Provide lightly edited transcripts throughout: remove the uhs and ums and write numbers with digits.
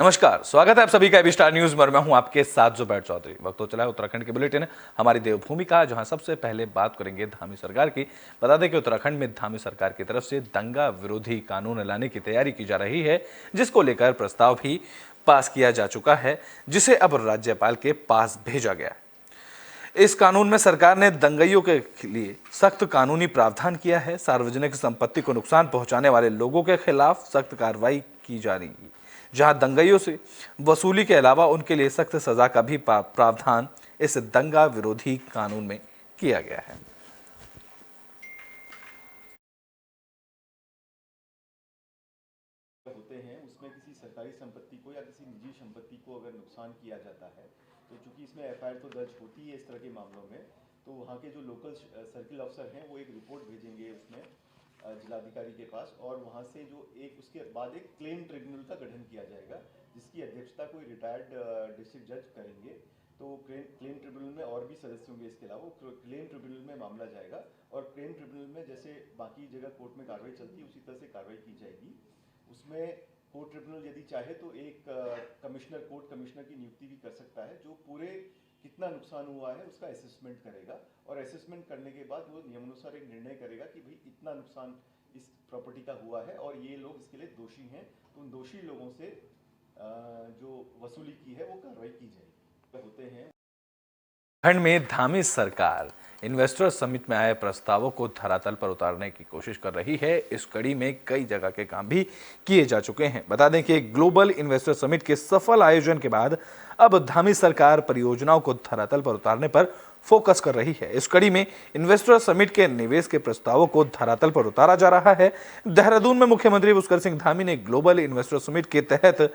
नमस्कार, स्वागत है आप सभी का एबी स्टार न्यूज में। मैं हूं आपके साथ जुबैर चौधरी। वक्त तो चला है उत्तराखंड के बुलेटिन हमारी देवभूमि का, जहां सबसे पहले बात करेंगे धामी सरकार की। बता दें कि उत्तराखंड में धामी सरकार की तरफ से दंगा विरोधी कानून लाने की तैयारी की जा रही है, जिसको लेकर प्रस्ताव भी पास किया जा चुका है, जिसे अब राज्यपाल के पास भेजा गया है। इस कानून में सरकार ने दंगाइयों के लिए सख्त कानूनी प्रावधान किया है। सार्वजनिक संपत्ति को नुकसान पहुंचाने वाले लोगों के खिलाफ सख्त कार्रवाई की जा रही है, जहां दंगाइयों से वसूली के अलावा उनके लिए सख्त सजा का भी प्रावधान इस दंगा विरोधी कानून में किया गया है। होते हैं उसमें किसी सरकारी संपत्ति को या किसी निजी संपत्ति को अगर नुकसान किया जाता है तो चूंकि इसमें एफआईआर तो दर्ज होती है इस तरह के मामलों में, तो वहाँ के जो लोकल सर्किल अफसर हैं वो एक रिपोर्ट भेजेंगे उसमें जिलाधिकारी के पास, और वहाँ से जो एक उसके बाद एक क्लेम ट्रिब्यूनल का गठन किया जाएगा, जिसकी अध्यक्षता कोई रिटायर्ड डिस्ट्रिक्ट जज करेंगे। तो क्लेम ट्रिब्यूनल में और भी सदस्य होंगे इसके अलावा, क्लेम ट्रिब्यूनल में मामला जाएगा और क्लेम ट्रिब्यूनल में जैसे बाकी जगह कोर्ट में कार्रवाई चलती है उसी तरह से कार्रवाई की जाएगी। उसमें कोर्ट ट्रिब्यूनल यदि चाहे तो एक कोर्ट कमिश्नर की नियुक्ति भी कर सकता है, जो पूरे कितना नुकसान हुआ है उसका असेसमेंट करेगा, और असेसमेंट करने के बाद वो नियमानुसार एक निर्णय करेगा कि भाई इतना नुकसान इस प्रॉपर्टी का हुआ है और ये लोग इसके लिए दोषी हैं, तो उन दोषी लोगों से जो वसूली की है वो कार्रवाई की जाएगी। होते हैं खंड में धामी सरकार इन्वेस्टर समिट में आए प्रस्तावों को धरातल पर उतारने की कोशिश कर रही है। इस कड़ी में कई जगह के काम भी किए जा चुके हैं। बता दें कि ग्लोबल इन्वेस्टर समिट के सफल आयोजन के बाद अब धामी सरकार परियोजनाओं को धरातल पर उतारने पर फोकस कर रही है। इस कड़ी में इन्वेस्टर समिट के निवेश के प्रस्तावों को धरातल पर उतारा जा रहा है। देहरादून में मुख्यमंत्री पुष्कर सिंह धामी ने ग्लोबल इन्वेस्टर समिट के तहत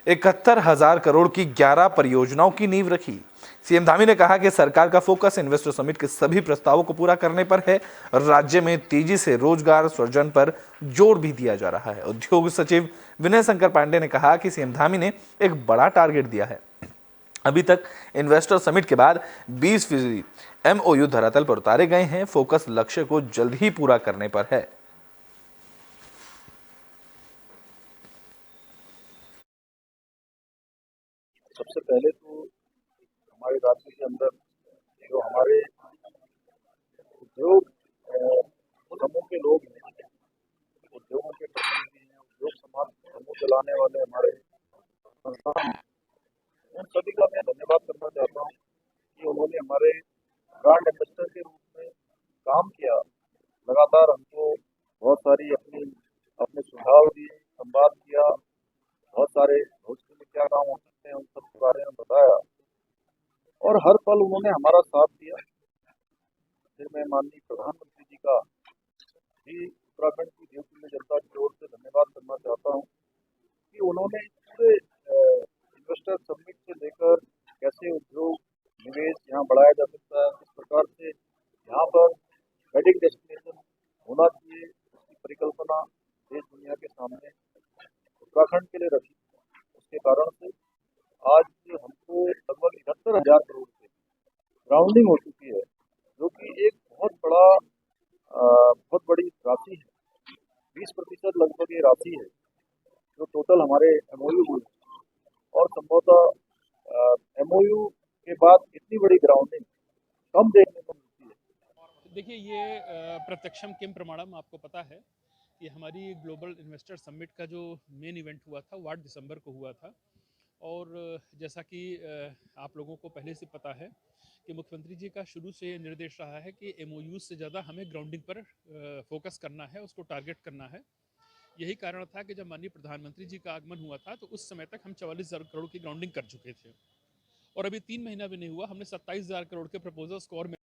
71,000 करोड़ की 11 परियोजनाओं की नींव रखी। सीएम धामी ने कहा कि सरकार का फोकस इन्वेस्टर समिट के सभी प्रस्तावों को पूरा करने पर है। राज्य में तेजी से रोजगार सृजन पर जोर भी दिया जा रहा है। उद्योग सचिव विनय शंकर पांडे ने कहा कि सीएम धामी ने एक बड़ा टारगेट दिया है। अभी तक इन्वेस्टर समिट के बाद 20% एमओयू धरातल पर उतारे गए हैं। फोकस लक्ष्य को जल्द ही पूरा करने पर है। सबसे पहले तो हमारे राज्य के अंदर जो हमारे उद्योग समूह के लोग हैं, उद्योगों के प्रतिनिधि हैं, उद्योग समाज समूह चलाने वाले हमारे संस्थान हैं, उन सभी का मैं धन्यवाद करना चाहता हूँ कि उन्होंने हमारे ब्रांड एम्बेसडर के रूप में काम किया। लगातार हमको बहुत सारी अपने सुझाव दिए, संवाद किया, बहुत सारे भविष्य में क्या काम हो सकते हैं उन सब के बारे में बताया, और हर पल उन्होंने हमारा साथ दिया। फिर मैं माननीय प्रधानमंत्री जी का भी उत्तराखंड की देवभूमि जनता की ओर से धन्यवाद करना चाहता हूँ कि उन्होंने पूरे इन्वेस्टर समिट से लेकर कैसे उद्योग निवेश यहाँ बढ़ाया जा सकता है, किस प्रकार से यहाँ पर वेडिंग डेस्टिनेशन होना चाहिए, उसकी परिकल्पना देश दुनिया के सामने उत्तराखंड के लिए रखी। उसके कारण से आज हमको लगभग 71,000 करोड़ से ग्राउंडिंग हो चुकी है, जो कि एक बहुत बड़ी राशि है। 20% लगभग ये राशि है जो टोटल हमारे एमओयू हुए, और संभवतः एमओयू के बाद इतनी बड़ी ग्राउंडिंग कम देखने को मिलती है। देखिए, ये प्रत्यक्षम किम प्रमाणम आपको पता है, ये हमारी ग्लोबल इन्वेस्टर समिट का जो मेन इवेंट हुआ था वो 8 दिसंबर को हुआ था। और जैसा कि आप लोगों को पहले से पता है कि मुख्यमंत्री जी का शुरू से निर्देश रहा है कि एमओयू से ज़्यादा हमें ग्राउंडिंग पर फोकस करना है, उसको टारगेट करना है। यही कारण था कि जब माननीय प्रधानमंत्री जी का आगमन हुआ था तो उस समय तक हम 44,000 करोड़ की ग्राउंडिंग कर चुके थे, और अभी 3 महीना भी नहीं हुआ, हमने 27,000 करोड़ के प्रपोजल्स को और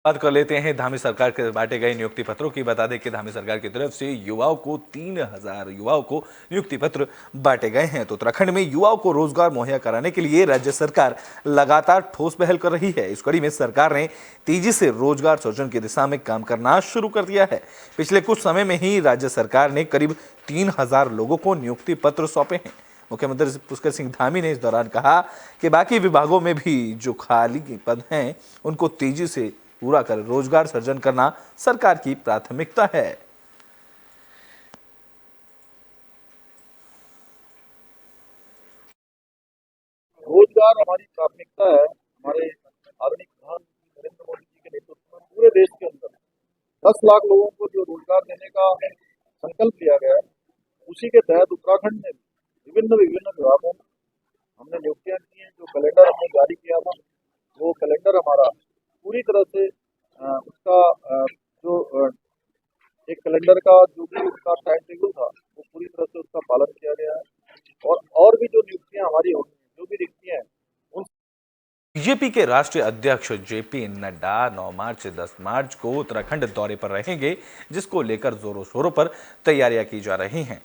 बात कर लेते हैं धामी सरकार के बांटे गए नियुक्ति पत्रों की। बता दें कि धामी सरकार की तरफ से युवाओं को 3,000 युवाओं को नियुक्ति पत्र बांटे गए हैं। तो उत्तराखंड में युवाओं को रोजगार मुहैया कराने के लिए राज्य सरकार लगातार ठोस पहल कर रही है। इस कड़ी में सरकार ने तेजी से रोजगार सृजन की दिशा में काम करना शुरू कर दिया है। पिछले कुछ समय में ही राज्य सरकार ने करीब 3,000 लोगों को नियुक्ति पत्र सौंपे हैं। मुख्यमंत्री पुष्कर सिंह धामी ने इस दौरान कहा कि बाकी विभागों में भी जो खाली पद हैं उनको तेजी से पूरा कर रोजगार सृजन करना सरकार की प्राथमिकता है। हमारी प्राथमिकता है, हमारे आदरणीय प्रधानमंत्री नरेंद्र मोदी जी के नेतृत्व में पूरे देश के अंदर 10 लाख लोगों को जो रोजगार देने का संकल्प लिया गया है, उसी के तहत उत्तराखंड में विभिन्न विभिन्न विभागों में हमने नियुक्तियां की हैं। जो कैलेंडर हमने जारी किया था, वो कैलेंडर हमारा पूरी तरह से उसका जो एक कैलेंडर का जो भी उसका टाइम टेबल था, वो पूरी तरह से उसका पालन किया गया है। और भी जो नियुक्तियां हमारी होंगी, जो भी रिक्तियां हैं, उन बीजेपी के राष्ट्रीय अध्यक्ष जेपी नड्डा 9 मार्च से 10 मार्च को उत्तराखंड दौरे पर रहेंगे, जिसको लेकर जोरों शोरों पर तैयारियां की जा रही हैं।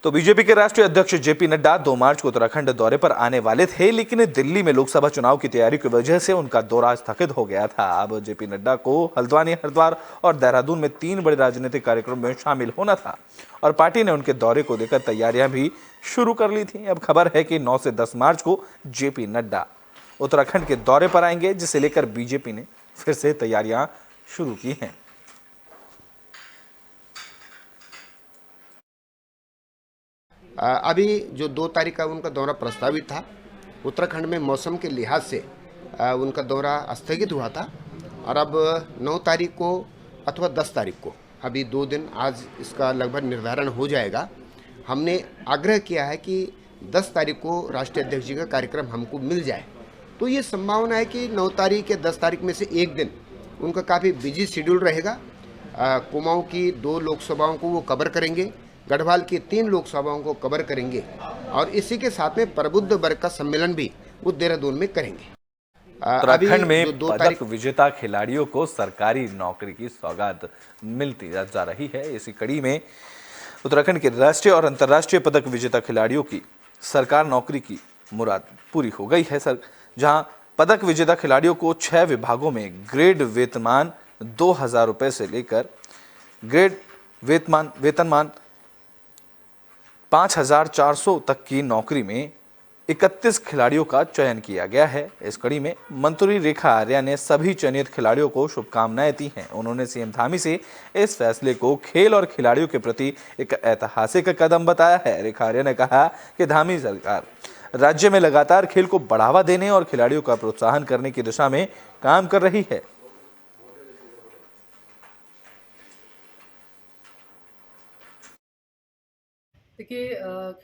तो बीजेपी के राष्ट्रीय अध्यक्ष जेपी नड्डा 2 मार्च को उत्तराखंड दौरे पर आने वाले थे, लेकिन दिल्ली में लोकसभा चुनाव की तैयारी की वजह से उनका दौरा स्थगित हो गया था। अब जेपी नड्डा को हल्द्वानी, हरिद्वार और देहरादून में 3 बड़े राजनीतिक कार्यक्रमों में शामिल होना था और पार्टी ने उनके दौरे को लेकर तैयारियां भी शुरू कर ली थी। अब खबर है कि 9 से 10 मार्च को जेपी नड्डा उत्तराखंड के दौरे पर आएंगे, जिसे लेकर बीजेपी ने फिर से तैयारियां शुरू की हैं। अभी जो 2 तारीख का उनका दौरा प्रस्तावित था, उत्तराखंड में मौसम के लिहाज से उनका दौरा स्थगित हुआ था और अब 9 तारीख को अथवा 10 तारीख को, अभी 2 दिन, आज इसका लगभग निर्धारण हो जाएगा। हमने आग्रह किया है कि 10 तारीख को राष्ट्रीय अध्यक्ष जी का कार्यक्रम हमको मिल जाए, तो ये संभावना है कि 9 तारीख या 10 तारीख में से एक दिन उनका काफ़ी बिजी शेड्यूल रहेगा। कुमाऊं की 2 लोकसभाओं को वो कवर करेंगे, गढ़वाल की 3 लोकसभाओं को कवर करेंगे और इसी के साथ में प्रबुद्ध वर्ग का सम्मेलन भी वो देहरादून में करेंगे। उत्तराखंड में पदक विजेता खिलाड़ियों को सरकारी नौकरी की सौगात मिलती जा रही है। इसी कड़ी में उत्तराखंड के राष्ट्रीय और अंतर्राष्ट्रीय पदक विजेता खिलाड़ियों की सरकार नौकरी की मुराद पूरी हो गई है। जहां पदक विजेता खिलाड़ियों को 6 विभागों में ग्रेड वेतनमान 2000 रुपए से लेकर ग्रेड वेतनमान 5400 तक की नौकरी में 31 खिलाड़ियों का चयन किया गया है। इस कड़ी में मंत्री रेखा आर्या ने सभी चयनित खिलाड़ियों को शुभकामनाएं दी हैं। उन्होंने सीएम धामी से इस फैसले को खेल और खिलाड़ियों के प्रति एक ऐतिहासिक कदम बताया है। रेखा आर्या ने कहा कि धामी सरकार राज्य में लगातार खेल को बढ़ावा देने और खिलाड़ियों का प्रोत्साहन करने की दिशा में काम कर रही है। देखिए,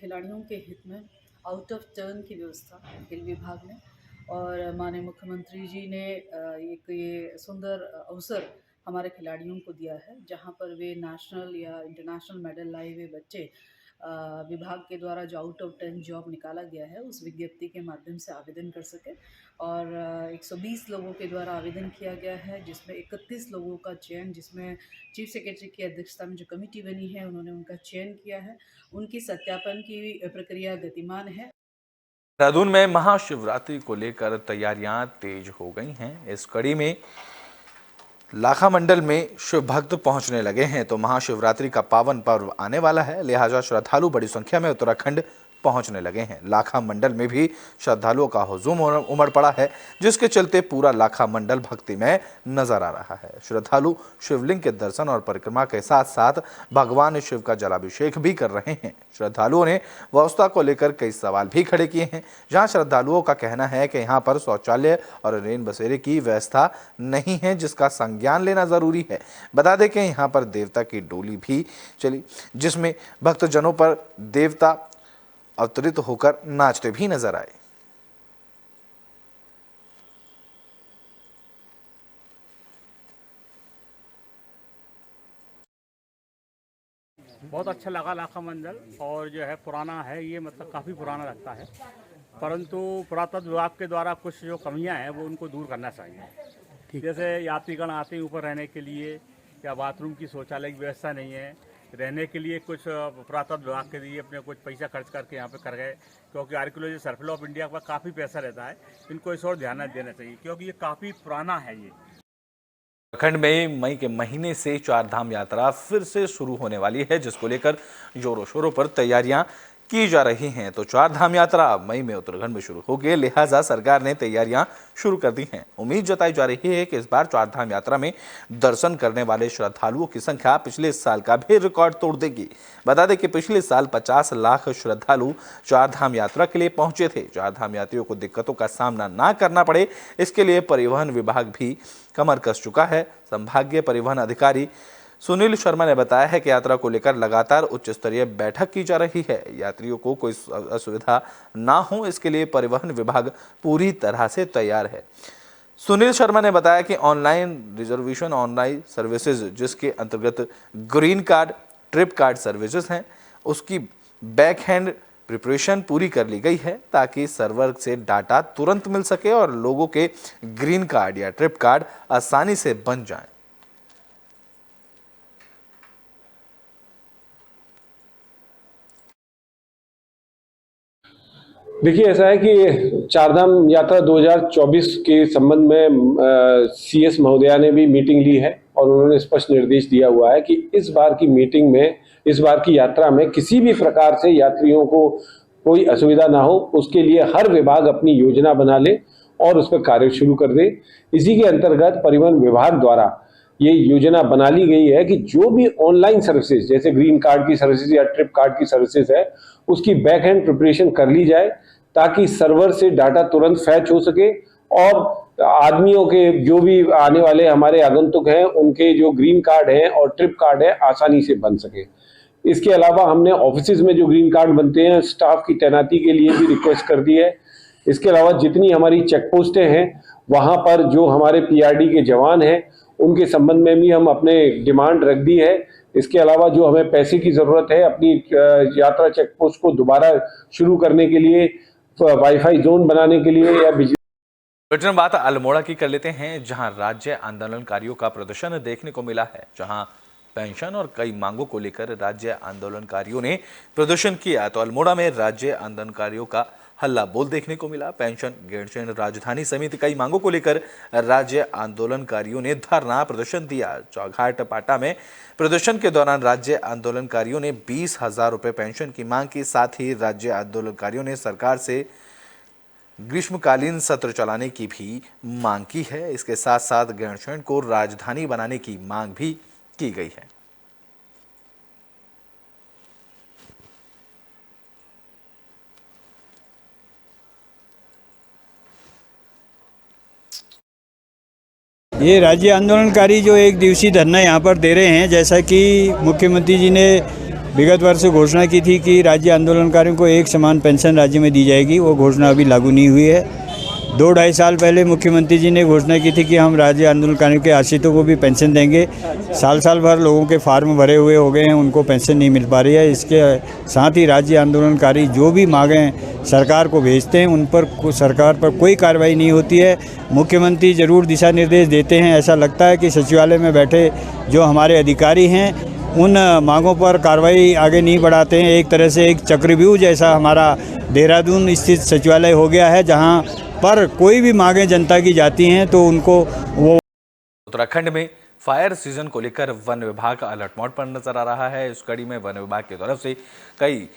खिलाड़ियों के हित में आउट ऑफ टर्न की व्यवस्था खेल विभाग ने और माननीय मुख्यमंत्री जी ने एक ये सुंदर अवसर हमारे खिलाड़ियों को दिया है, जहां पर वे नेशनल या इंटरनेशनल मेडल लाए हुए बच्चे विभाग के द्वारा जो आउट ऑफ टर्न जॉब निकाला गया है, उस विज्ञप्ति के माध्यम से आवेदन कर सके। और 120 लोगों के द्वारा आवेदन किया गया है, जिसमें 31 लोगों का चयन, जिसमें चीफ सेक्रेटरी की अध्यक्षता में जो कमेटी बनी है, उन्होंने उनका चयन किया है। उनकी सत्यापन की प्रक्रिया गतिमान है। देहरादून में महाशिवरात्रि को लेकर तैयारियां तेज हो गई हैं। इस कड़ी में लाखा मंडल में शिव भक्त पहुंचने लगे हैं। तो महाशिवरात्रि का पावन पर्व आने वाला है, लिहाजा श्रद्धालु बड़ी संख्या में उत्तराखंड पहुंचने लगे हैं। लाखा मंडल में भी श्रद्धालुओं का हुजूम उमड़ पड़ा है, जिसके चलते पूरा लाखा मंडल भक्तिमय नजर आ रहा है। श्रद्धालु शिवलिंग के दर्शन और परिक्रमा के साथ साथ भगवान शिव का जलाभिषेक भी कर रहे हैं। श्रद्धालुओं ने व्यवस्था को लेकर कई सवाल भी खड़े किए हैं, जहां श्रद्धालुओं का कहना है कि यहां पर शौचालय और रेन बसेरे की व्यवस्था नहीं है, जिसका संज्ञान लेना जरूरी है। बता दें कि यहाँ पर देवता की डोली भी चली, जिसमें भक्तजनों पर देवता अवतरित होकर नाचते भी नजर आए। बहुत अच्छा लगा लाखा मंडल, और जो है पुराना है ये, मतलब काफ़ी पुराना लगता है, परंतु पुरातत्व विभाग के द्वारा कुछ जो कमियां हैं वो उनको दूर करना चाहिए। जैसे यात्रीगण आते हैं ऊपर रहने के लिए, या बाथरूम की शौचालय की व्यवस्था नहीं है, रहने के लिए कुछ पुरातत्व विभाग के लिए अपने कुछ पैसा खर्च करके यहाँ पे कर गए, क्योंकि आर्कियोलॉजी सर्कल ऑफ इंडिया का काफ़ी पैसा रहता है, इनको इस और ध्यान देना चाहिए, क्योंकि ये काफ़ी पुराना है। ये उत्तराखंड में मई के महीने से 4 धाम यात्रा फिर से शुरू होने वाली है, जिसको लेकर जोरों शोरों पर तैयारियां की जा रही हैं, तो चार धाम यात्रा मई में उत्तराखंड में शुरू होगी। लिहाजा सरकार ने तैयारियां शुरू कर दी हैं। उम्मीद जताई जा रही है कि इस बार चार धाम यात्रा में दर्शन करने वाले श्रद्धालुओं की संख्या पिछले साल का भी रिकॉर्ड तोड़ देगी। बता दें कि पिछले साल 50 लाख श्रद्धालु चार धाम यात्रा के लिए पहुंचे थे। चार धाम यात्रियों को दिक्कतों का सामना ना करना पड़े, इसके लिए परिवहन विभाग भी कमर कस चुका है। संभागीय परिवहन अधिकारी सुनील शर्मा ने बताया है कि यात्रा को लेकर लगातार उच्च स्तरीय बैठक की जा रही है। यात्रियों को कोई असुविधा ना हो, इसके लिए परिवहन विभाग पूरी तरह से तैयार है। सुनील शर्मा ने बताया कि ऑनलाइन रिजर्वेशन, ऑनलाइन सर्विसेज जिसके अंतर्गत green card, trip card services हैं, उसकी बैक हैंड प्रिपरेशन पूरी कर ली गई है ताकि सर्वर से डाटा तुरंत मिल सके और लोगों के ग्रीन कार्ड या ट्रिप कार्ड आसानी से बन जाएं। देखिए, ऐसा है कि चारधाम यात्रा 2024 के संबंध में सीएस महोदया ने भी मीटिंग ली है और उन्होंने स्पष्ट निर्देश दिया हुआ है कि इस बार की मीटिंग में, इस बार की यात्रा में किसी भी प्रकार से यात्रियों को कोई असुविधा ना हो, उसके लिए हर विभाग अपनी योजना बना ले और उस पर कार्य शुरू कर दे। इसी के अंतर्गत परिवहन विभाग द्वारा ये योजना बना ली गई है कि जो भी ऑनलाइन सर्विसेज जैसे ग्रीन कार्ड की सर्विसेज या ट्रिप कार्ड की सर्विसेज है, उसकी बैक हैंड प्रिपरेशन कर ली जाए ताकि सर्वर से डाटा तुरंत फैच हो सके और आदमियों के जो भी आने वाले हमारे आगंतुक हैं उनके जो ग्रीन कार्ड है और ट्रिप कार्ड है आसानी से बन सके। इसके अलावा हमने ऑफिसेज में जो ग्रीन कार्ड बनते हैं, स्टाफ की तैनाती के लिए भी रिक्वेस्ट कर दी है। इसके अलावा जितनी हमारी चेक पोस्टें हैं वहां पर जो हमारे पीआरडी के जवान हैं उनके संबंध में भी हम अपने डिमांड रख दी है। इसके अलावा जो हमें पैसे की जरूरत है अपनी यात्रा चेक पोस्ट को दोबारा शुरू करने के लिए, वाईफाई जोन बनाने के लिए या बिजली। बात अल्मोड़ा की कर लेते हैं, जहां राज्य आंदोलनकारियों का प्रदर्शन देखने को मिला है। जहां पेंशन और कई मांगों को लेकर राज्य आंदोलनकारियों ने प्रदर्शन किया, तो अल्मोड़ा में राज्य आंदोलनकारियों का हल्ला बोल देखने को मिला। पेंशन, गैरसैंण राजधानी समेत कई मांगों को लेकर राज्य आंदोलनकारियों ने धरना प्रदर्शन दिया। चौघाट पाटा में प्रदर्शन के दौरान राज्य आंदोलनकारियों ने 20,000 रुपये पेंशन की मांग की। साथ ही राज्य आंदोलनकारियों ने सरकार से ग्रीष्मकालीन सत्र चलाने की भी मांग की है। इसके साथ साथ गैरसैंण को राजधानी बनाने की मांग भी की गई है। ये राज्य आंदोलनकारी जो एक दिवसीय धरना यहाँ पर दे रहे हैं, जैसा कि मुख्यमंत्री जी ने विगत वर्ष घोषणा की थी कि राज्य आंदोलनकारियों को एक समान पेंशन राज्य में दी जाएगी, वो घोषणा अभी लागू नहीं हुई है। 2-2.5 साल पहले मुख्यमंत्री जी ने घोषणा की थी कि हम राज्य आंदोलनकारियों के आश्रितों को भी पेंशन देंगे। साल भर लोगों के फार्म भरे हुए हो गए हैं, उनको पेंशन नहीं मिल पा रही है। इसके साथ ही राज्य आंदोलनकारी जो भी मांगें सरकार को भेजते हैं, उन पर सरकार पर कोई कार्रवाई नहीं होती है। मुख्यमंत्री ज़रूर दिशा निर्देश देते हैं, ऐसा लगता है कि सचिवालय में बैठे जो हमारे अधिकारी हैं उन मांगों पर कार्रवाई आगे नहीं बढ़ाते हैं। एक तरह से एक चक्रव्यूह जैसा हमारा देहरादून स्थित सचिवालय हो गया है, जहां पर कोई भी मांगें जनता की जाती हैं तो उनको वो। उत्तराखंड में फायर सीजन को लेकर वन विभाग अलर्ट मोड पर नजर आ रहा है। इस कड़ी में वन विभाग की तरफ से कई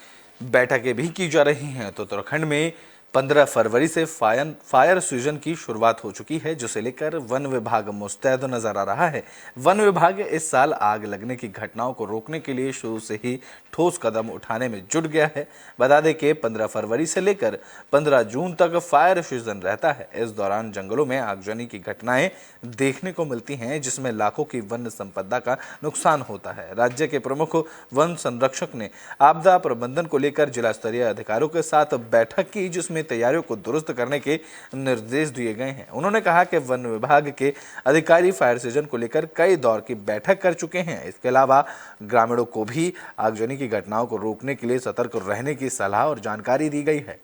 बैठकें भी की जा रही हैं। तो उत्तराखंड में 15 फरवरी से फायर सीजन की शुरुआत हो चुकी है, जिसे लेकर वन विभाग मुस्तैद नजर आ रहा है। वन विभाग इस साल आग लगने की घटनाओं को रोकने के लिए शुरू से ही ठोस कदम उठाने में जुट गया है। बता दें कि 15 फरवरी से लेकर 15 जून तक फायर सीजन रहता है। इस दौरान जंगलों में आगजनी की घटनाएं देखने को मिलती हैं, जिसमें लाखों की वन संपदा का नुकसान होता है। राज्य के प्रमुख वन संरक्षक ने आपदा प्रबंधन को लेकर जिला स्तरीय अधिकारियों के साथ बैठक की, जिसमें तैयारियों को दुरुस्त करने के निर्देश दिए गए हैं। उन्होंने कहा कि वन विभाग के अधिकारी फायर सीजन को लेकर कई दौर की बैठक कर चुके हैं। इसके अलावा ग्रामीणों को भी आगजनी की घटनाओं को रोकने के लिए सतर्क रहने की सलाह और जानकारी दी गई है।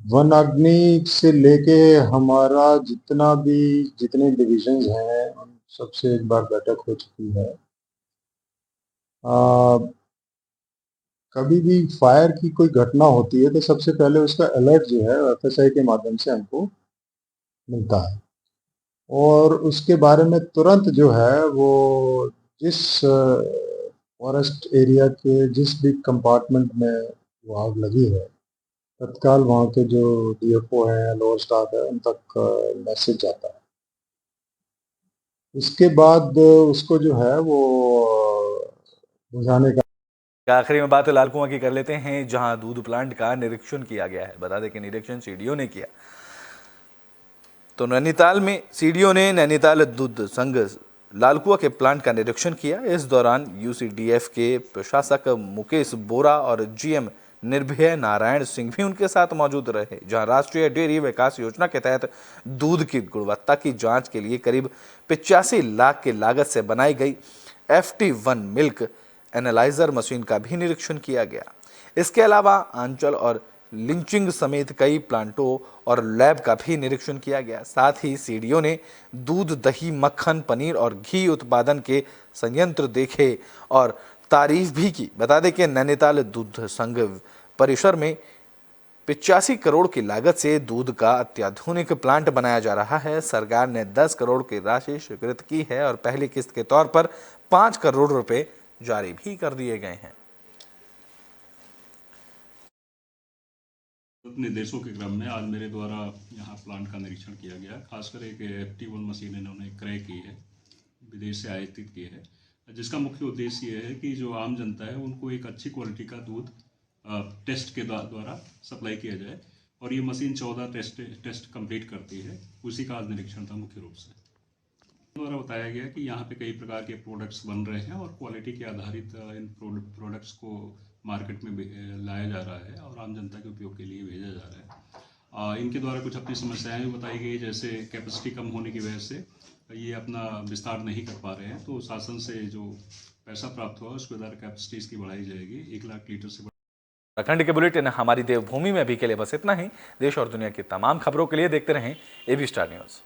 वन अग्नि से लेके हमारा जितने डिविजन्स हैं उन सबसे एक बार बैठक हो चुकी है। कभी भी फायर की कोई घटना होती है तो सबसे पहले उसका अलर्ट जो है एफएसआई के माध्यम से हमको मिलता है। और उसके बारे में तुरंत जो है वो जिस फॉरेस्ट एरिया के जिस भी कंपार्टमेंट में वो आग लगी है, तत्काल वहाँ के जो डीएफओ हैं, लोअर स्टाफ है, उन तक मैसेज जाता है। उसके बाद उसको जो है वो बुझाने का आखिरी में बात लाल कुआं की कर लेते हैं, जहां दूध प्लांट का निरीक्षण किया गया है। बता दें कि निरीक्षण सीडीओ ने किया। तो नैनीताल में सीडीओ ने नैनीताल दूध संघ लालकुआ के प्लांट का निरीक्षण किया। इस दौरान यूसीडीएफ के प्रशासक मुकेश बोरा और जीएम निर्भय नारायण सिंह भी उनके साथ मौजूद रहे, जहां राष्ट्रीय डेयरी विकास योजना के तहत दूध की गुणवत्ता की जांच के लिए करीब 85 लाख की लागत से बनाई गई FT1 मिल्क एनालाइजर मशीन का भी निरीक्षण किया गया। इसके अलावा आंचल और लिंचिंग समेत कई प्लांटों और लैब का भी निरीक्षण किया गया। साथ ही सीडीओ ने दूध, दही, मक्खन, पनीर और घी उत्पादन के संयंत्र देखे और तारीफ भी की। बता दें कि नैनीताल दूध संघ परिसर में 85 करोड़ की लागत से दूध का अत्याधुनिक प्लांट बनाया जा रहा है। सरकार ने 10 करोड़ की राशि स्वीकृत की है और पहली किस्त के तौर पर 5 करोड़ रुपए जारी भी कर दिए गए हैं। निर्देशों के क्रम में आज मेरे द्वारा यहाँ प्लांट का निरीक्षण किया गया। खासकर एक FT1 मशीन इन्होंने क्रय की है, विदेश से आयातित की है, जिसका मुख्य उद्देश्य ये है कि जो आम जनता है उनको एक अच्छी क्वालिटी का दूध टेस्ट के द्वारा सप्लाई किया जाए। और ये मशीन 14 टेस्ट कंप्लीट करती है। उसी का आज निरीक्षण था मुख्य रूप से। द्वारा बताया गया कि यहाँ पे कई प्रकार के प्रोडक्ट्स बन रहे हैं और क्वालिटी के आधारित इन प्रोडक्ट्स को मार्केट में लाया जा रहा है और आम जनता के उपयोग के लिए भेजा जा रहा है। इनके द्वारा कुछ अपनी समस्याएं भी बताई गई, जैसे कैपेसिटी कम होने की वजह से ये अपना विस्तार नहीं कर पा रहे हैं। तो शासन से जो पैसा प्राप्त हुआ उसके द्वारा कैपेसिटी इसकी बढ़ाई जाएगी 1 लाख लीटर से। उत्तराखंड के बुलेटिन हमारी देवभूमि में अभी के लिए बस इतना ही। देश और दुनिया की तमाम खबरों के लिए देखते रहें AB स्टार न्यूज़।